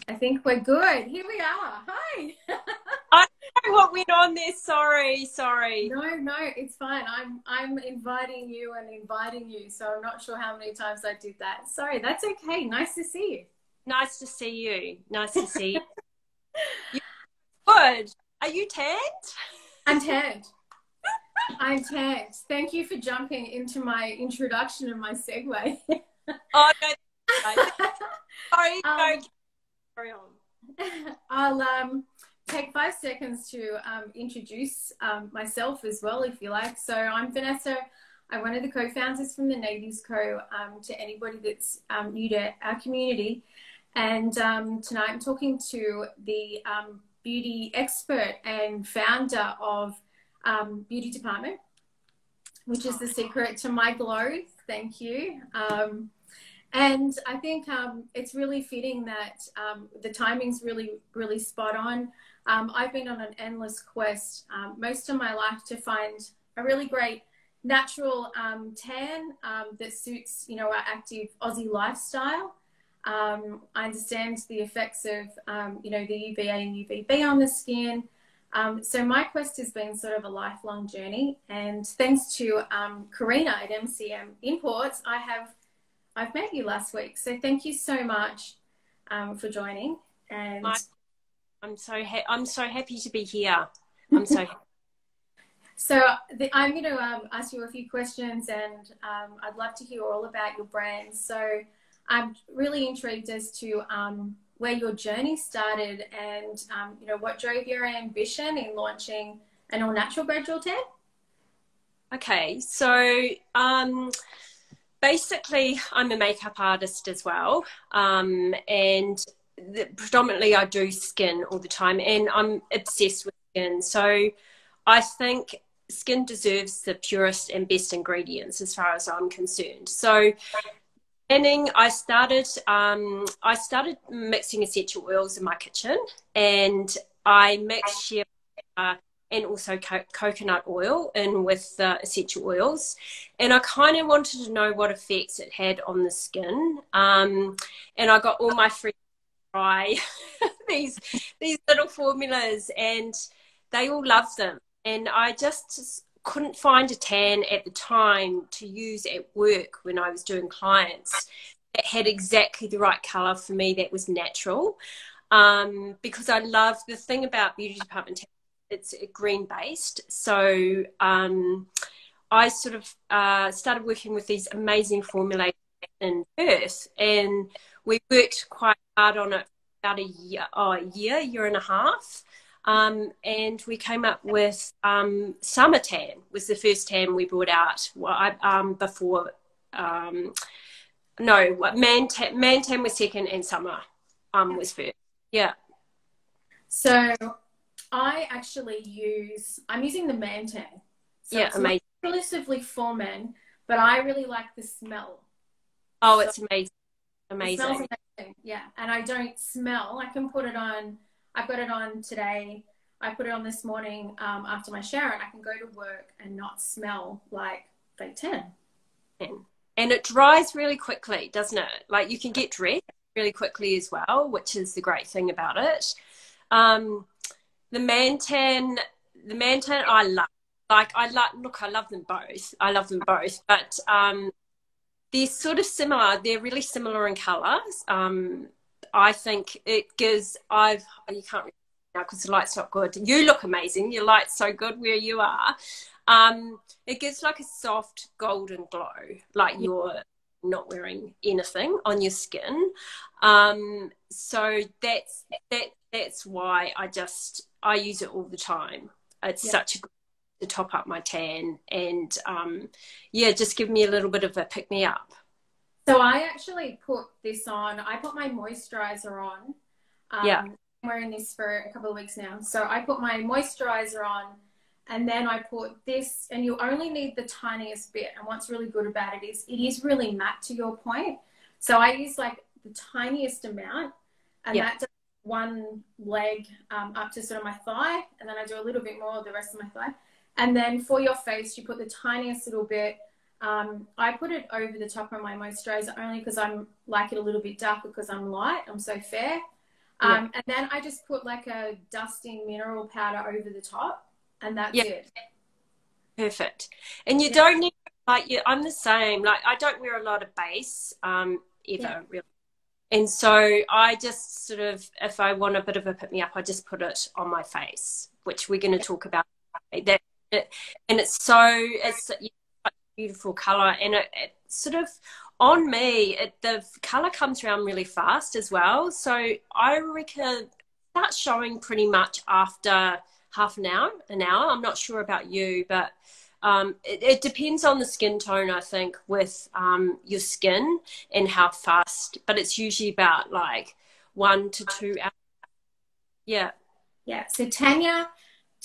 I think we're good. Here we are. Hi. I don't know what went on there. Sorry. No, it's fine. I'm inviting you and inviting you, so I'm not sure how many times I did that. Sorry, that's okay. Nice to see Nice to see you. Nice to see you. You good? Are you tanned? I'm tanned. I'm tanned. Thank you for jumping into my introduction and my segue. Oh, no. Sorry, carry on. I'll take 5 seconds to introduce myself as well, if you like. So I'm Vanessa. I'm one of the co-founders from the Natives Co. To anybody that's new to our community. And tonight I'm talking to the beauty expert and founder of Beauty Department, which is the secret to my glow. Thank you. And I think it's really fitting that the timing's really spot on. I've been on an endless quest most of my life to find a really great natural tan that suits, you know, our active Aussie lifestyle. I understand the effects of, you know, the UVA and UVB on the skin. So my quest has been sort of a lifelong journey, and thanks to Karina at MCM Imports, I've met you last week. So thank you so much for joining. And I'm so happy to be here. I'm so happy. So I'm going to ask you a few questions, and I'd love to hear all about your brand. So I'm really intrigued as to where your journey started and, you know, what drove your ambition in launching an all-natural gradual tan? Okay, so basically I'm a makeup artist as well, and predominantly I do skin all the time, and I'm obsessed with skin. So I think skin deserves the purest and best ingredients as far as I'm concerned. So I started mixing essential oils in my kitchen, and I mixed shea and also coconut oil in with the essential oils, and I kind of wanted to know what effects it had on the skin. And I got all my friends to try these little formulas, and they all loved them, and I just couldn't find a tan at the time to use at work when I was doing clients that had exactly the right color for me, that was natural. Because I love the thing about Beauty Department, it's green based. So I sort of started working with these amazing formulators in Perth, and we worked quite hard on it for about a year and a half. And we came up with Summer Tan was the first tan we brought out. Before, Man Tan was second, and Summer was first. Yeah. So I actually I'm using the Man Tan. So yeah, it's amazing. not exclusively for men, but I really like the smell. Oh, it's amazing. It smells amazing. Yeah, and I don't smell. I can put it on. I've got it on today. I put it on this morning after my shower, and I can go to work and not smell like fake tan. And it dries really quickly, doesn't it? Like, you can get dressed really quickly as well, which is the great thing about it. The Man Tan I love. I love them both. But they're sort of similar. They're really similar in colours. I think it gives, you can't really now because the light's not good. You look amazing. Your light's so good where you are. It gives like a soft golden glow, like you're not wearing anything on your skin. So that's why I use it all the time. It's such a good to top up my tan, and just give me a little bit of a pick me up. So I actually put this on. I put my moisturizer on. I'm wearing this for a couple of weeks now. So I put my moisturizer on, and then I put this, and you only need the tiniest bit. And what's really good about it is really matte, to your point. So I use like the tiniest amount, and that does one leg up to sort of my thigh, and then I do a little bit more of the rest of my thigh. And then for your face, you put the tiniest little bit. I put it over the top of my moisturizer only because I'm like it a little bit darker because I'm light. I'm so fair. Yeah. And then I just put like a dusting mineral powder over the top, and that's Yeah. it. Perfect. And you don't need, like, I'm the same. Like, I don't wear a lot of base, ever, really. And so I just sort of, if I want a bit of a pick me up, I just put it on my face, which we're going to talk about. That and it's such a beautiful color, and it sort of on me, the color comes around really fast as well. So I reckon it starts showing pretty much after half an hour, an hour. I'm not sure about you, but it depends on the skin tone, I think, with your skin and how fast. But it's usually about like 1 to 2 hours. Yeah. Yeah. So Tanya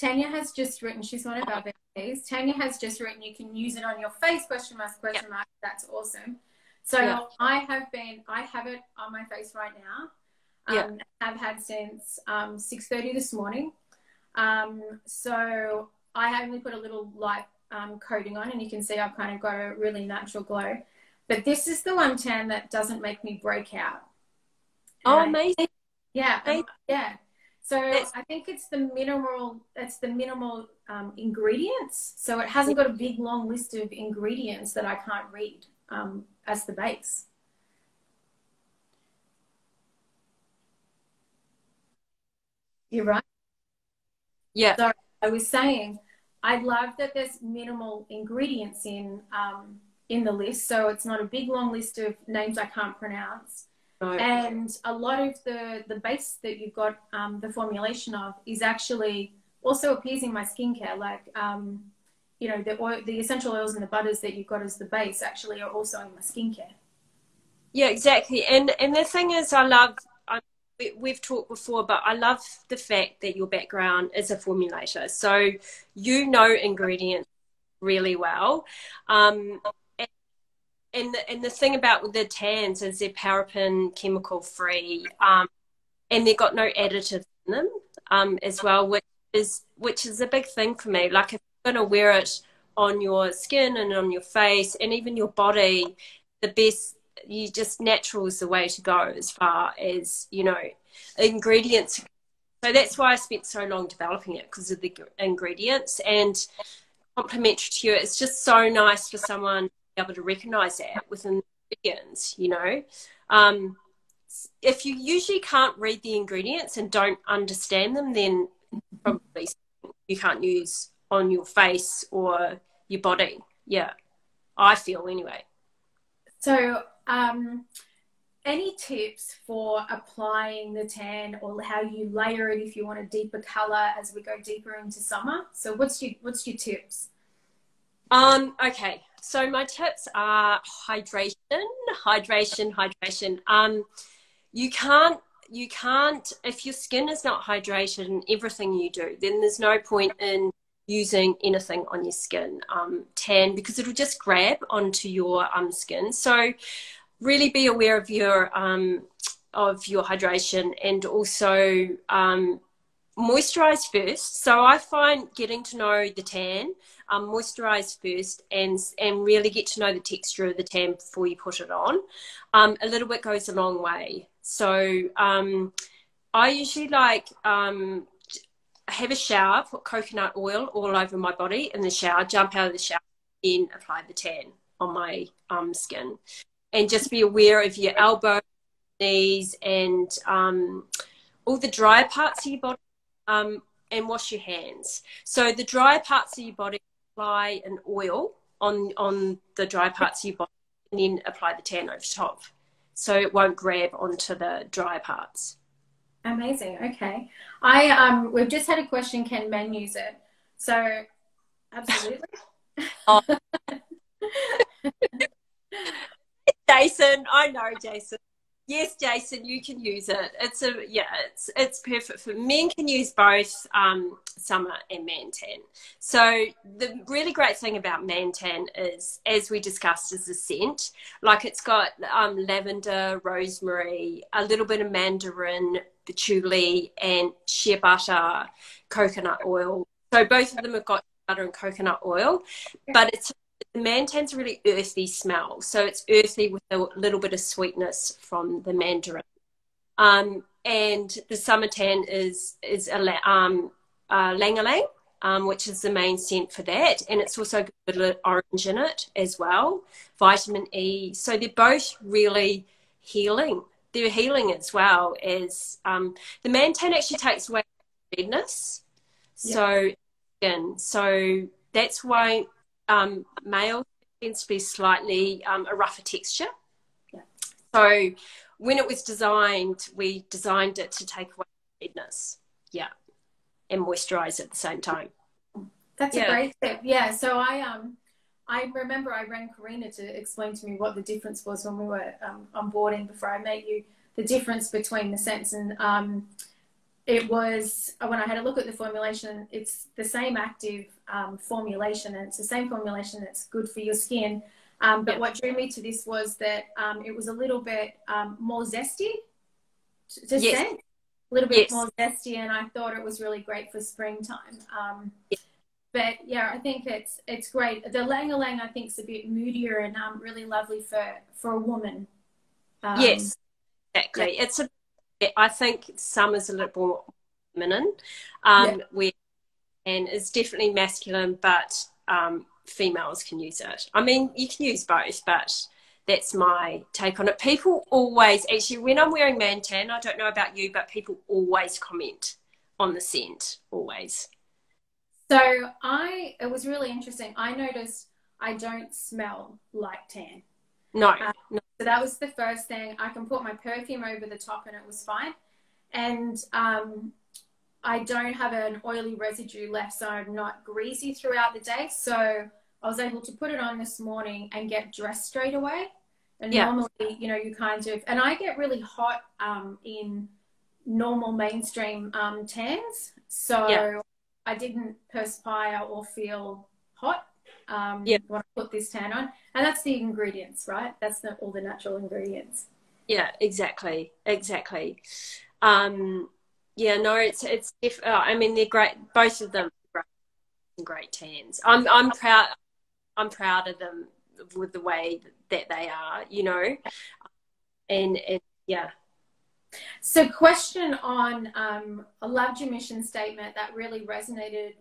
has just written, she's one of our VIPs. Tanya has just written, you can use it on your face, question mark, question mark. That's awesome. So I have it on my face right now. I've had since 6:30 this morning. So I only put a little light coating on, and you can see I've kind of got a really natural glow. But this is the one tan that doesn't make me break out. Oh, amazing. Yeah. Amazing. Yeah. So I think it's the minimal ingredients. So it hasn't got a big long list of ingredients that I can't read as the base. You're right. Yeah. So I was saying, I love that there's minimal ingredients in the list. So it's not a big long list of names I can't pronounce. Right. And a lot of the base that you've got the formulation of is actually also appeasing my skincare. Like, you know, the essential oils and the butters that you've got as the base actually are also in my skincare. Yeah, exactly. And the thing is, we've talked before, but I love the fact that your background is a formulator. So you know ingredients really well. And the thing about the tans is they're paraben chemical free, and they've got no additives in them as well, which is a big thing for me. Like, if you're going to wear it on your skin and on your face and even your body, you just natural is the way to go as far as, you know, ingredients. So that's why I spent so long developing it, because of the ingredients. And complimentary to you, it's just so nice for someone able to recognize that within the ingredients, you know. If you usually can't read the ingredients and don't understand them, then probably you can't use on your face or your body. Yeah, I feel anyway. So any tips for applying the tan, or how you layer it if you want a deeper color as we go deeper into summer? So what's your tips? Okay, so my tips are hydration. You can't, if your skin is not hydrated in everything you do, then there's no point in using anything on your skin, tan, because it'll just grab onto your skin. So really be aware of your hydration, and also moisturize first. So I find getting to know the tan, moisturize first, and really get to know the texture of the tan before you put it on. A little bit goes a long way. So I usually have a shower, put coconut oil all over my body in the shower, jump out of the shower, then apply the tan on my skin. And just be aware of your elbow, knees, and all the dry parts of your body, and wash your hands. So the dry parts of your body, apply an oil on the dry parts of your body, and then apply the tan over top, so it won't grab onto the dry parts. Amazing. Okay. We've just had a question, can men use it? So absolutely. Oh. Jason, I know, Jason. Yes, Jason, you can use it. It's perfect for men. Can use both summer and man tan. So the really great thing about man tan is, as we discussed, is the scent. Like, it's got lavender, rosemary, a little bit of mandarin, patchouli, and shea butter, coconut oil. So both of them have got butter and coconut oil, but the man tan's a really earthy smell. So it's earthy with a little bit of sweetness from the mandarin. And and the summer tan is lang-a-lang, which is the main scent for that, and it's also got a bit of orange in it as well, vitamin E. So they're both really healing. They're healing as well as the Mantan actually takes away redness. So again, so that's why male tends to be slightly a rougher texture. Yeah. So when it was designed, we designed it to take away redness. Yeah. And moisturize at the same time. That's a great tip. Yeah. So I remember I rang Karina to explain to me what the difference was when we were onboarding before I met you, the difference between the scents. And it was, when I had a look at the formulation, it's the same active formulation, and it's the same formulation that's good for your skin. But what drew me to this was that it was a little bit more zesty to scent, a little bit more zesty, and I thought it was really great for springtime. But yeah, I think it's great. The lang-a-lang, I think, is a bit moodier and really lovely for a woman. Yes, exactly. Yeah. I think summer's a little more feminine, and it's definitely masculine, but females can use it. I mean, you can use both, but that's my take on it. People always, actually, when I'm wearing Mantan, I don't know about you, but people always comment on the scent, always. So it was really interesting. I noticed I don't smell like tan. No. So that was the first thing. I can put my perfume over the top and it was fine. And I don't have an oily residue left, so I'm not greasy throughout the day. So I was able to put it on this morning and get dressed straight away. And normally, you know, you kind of, and I get really hot in normal mainstream tans. So I didn't perspire or feel hot when I put this tan on. And that's the ingredients, right? That's all the natural ingredients. Yeah, exactly. Yeah, no, it's I mean, they're great. Both of them are great tans. I'm proud of them with the way that they are, you know, and yeah. So question on, I loved your mission statement. That really resonated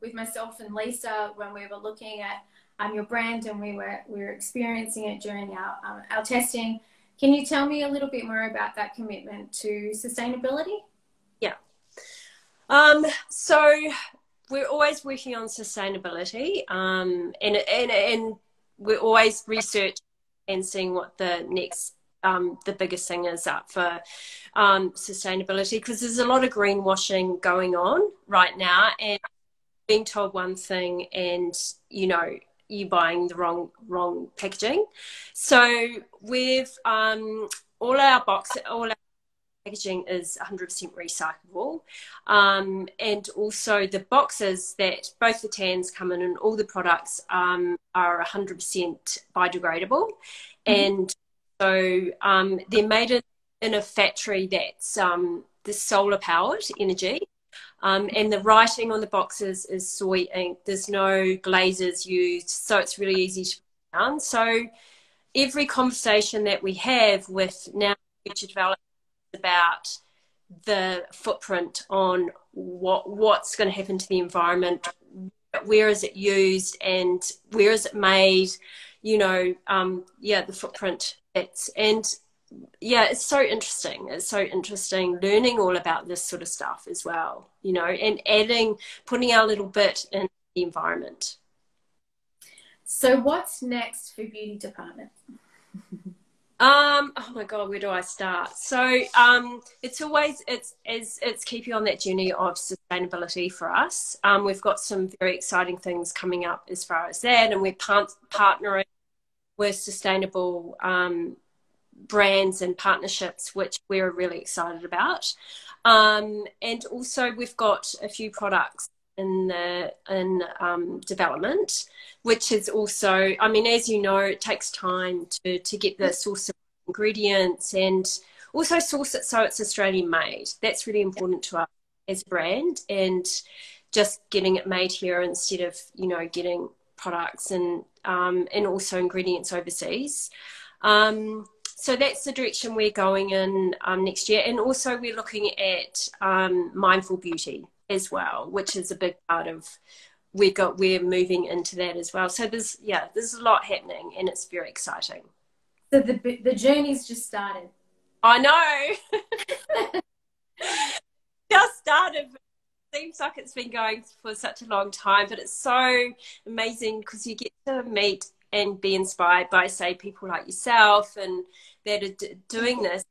with myself and Lisa when we were looking at your brand, and we were experiencing it during our testing. Can you tell me a little bit more about that commitment to sustainability? Yeah. So we're always working on sustainability, and we're always researching and seeing what the next the biggest thing is up for sustainability, because there's a lot of greenwashing going on right now, and being told one thing and, you know, you buying the wrong packaging. So with all our packaging is 100% recyclable, and also the boxes that both the tans come in and all the products are 100% biodegradable, and so they're made in a factory that's the solar powered energy, and the writing on the boxes is soy ink. There's no glazes used, so it's really easy to put down. So every conversation that we have with now future development about the footprint on what's going to happen to the environment, where is it used and where is it made, you know, the footprint. It's so interesting. It's so interesting learning all about this sort of stuff as well, you know, and putting our little bit in the environment. So what's next for beauty department? Oh my God, where do I start? So it's keeping on that journey of sustainability for us. We've got some very exciting things coming up as far as that, and we're partnering with sustainable brands and partnerships, which we're really excited about. And also we've got a few products in development, which is also, I mean, as you know, it takes time to get the source of ingredients and also source it so it's Australian made. That's really important to us as a brand, and just getting it made here instead of, you know, getting products and also ingredients overseas. So that's the direction we're going in next year. And also we're looking at mindful beauty as well, which is a big part of, we're moving into that as well. So there's a lot happening, and it's very exciting. So the journey's just started. I know. Just started. Seems like it's been going for such a long time, but it's so amazing because you get to meet and be inspired by, say, people like yourself and that are doing this,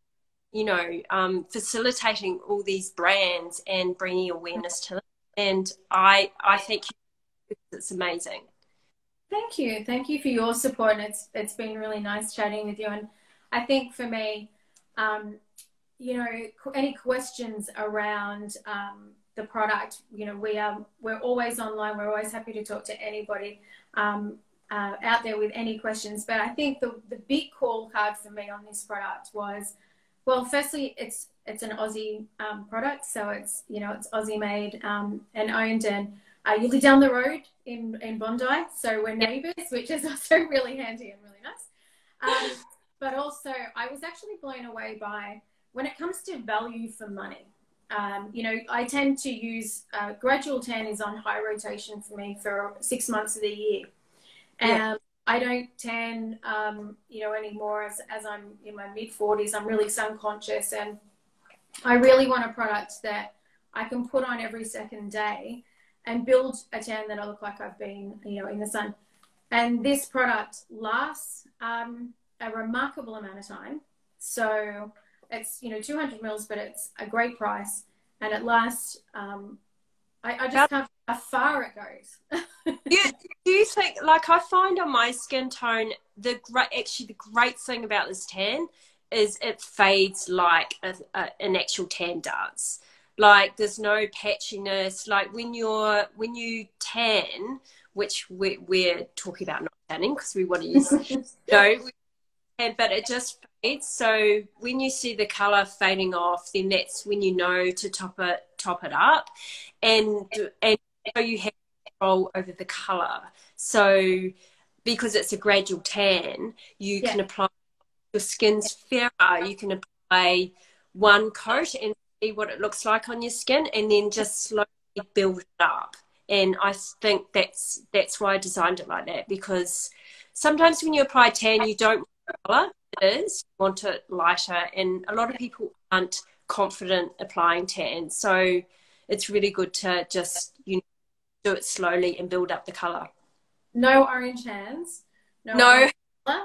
you know, facilitating all these brands and bringing awareness to them. And I think it's amazing. Thank you for your support, and it's been really nice chatting with you. And I think for me, you know, any questions around the product, you know, we're always online. We're always happy to talk to anybody out there with any questions. But I think the big call card for me on this product was, well, firstly, it's an Aussie product, so it's, you know, it's Aussie made and owned, and you live down the road in Bondi, so we're neighbours, which is also really handy and really nice. But also, I was actually blown away by, when it comes to value for money, you know, I tend to use gradual tan is on high rotation for me for 6 months of the year. And I don't tan, you know, anymore as I'm in my mid-40s. I'm really sun conscious, and I really want a product that I can put on every second day and build a tan that I look like I've been, you know, in the sun. And this product lasts a remarkable amount of time. So it's, you know, 200 mils, but it's a great price, and it lasts. I just can't how far it goes. Do you think, like, I find on my skin tone, the great thing about this tan is it fades like an actual tan does. Like, there's no patchiness. Like, when you tan, which we're talking about not tanning because we want to use, but it just fades. So when you see the colour fading off, then that's when you know to top it up, and so you have control over the colour. So because it's a gradual tan, you can apply, your skin's fairer, you can apply one coat and see what it looks like on your skin, and then just slowly build it up. And I think that's why I designed it like that, because sometimes when you apply tan, you don't want the colour it is, you want it lighter, and a lot of people aren't confident applying tan. So it's really good to just, you know, do it slowly and build up the colour. No orange hands. No. Orange colour,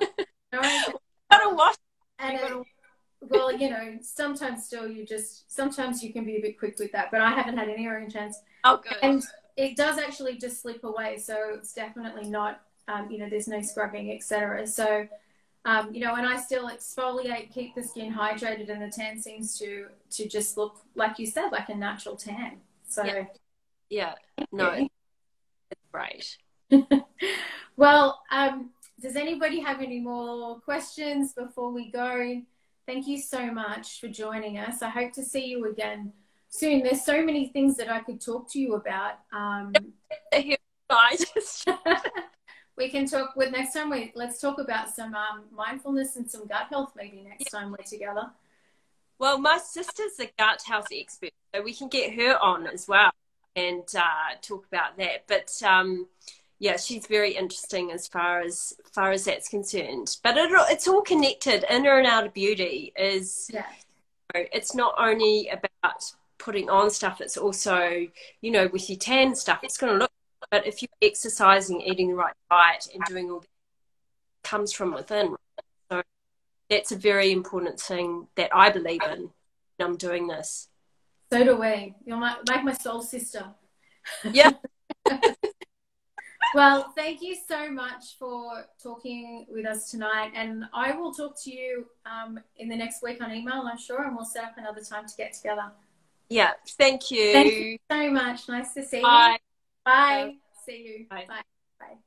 no orange. Gotta wash. And well, you know, sometimes you can be a bit quick with that, but I haven't had any orange hands. Oh, good. And it does actually just slip away, so it's definitely not, you know, there's no scrubbing, etc. So, you know, and I still exfoliate, keep the skin hydrated, and the tan seems to just look, like you said, like a natural tan. So, no, it's great. Well, does anybody have any more questions before we go? Thank you so much for joining us. I hope to see you again soon. There's so many things that I could talk to you about. We can talk with next time. Let's talk about some mindfulness and some gut health maybe next time we're together. Well, my sister's a gut health expert, so we can get her on as well and talk about that. But yeah, she's very interesting as far as that's concerned. But it's all connected. Inner and outer beauty is, you know, it's not only about putting on stuff, it's also, you know, with your tan stuff, it's going to look, but if you're exercising, eating the right diet, and doing all that, comes from within. So that's a very important thing that I believe in when I'm doing this. So do we. You're like my soul sister. Yeah. Well, thank you so much for talking with us tonight, and I will talk to you in the next week on email, I'm sure, and we'll set up another time to get together. Yeah, thank you. Thank you so much. Nice to see you. Bye. Bye. See you. Bye. Bye. Bye.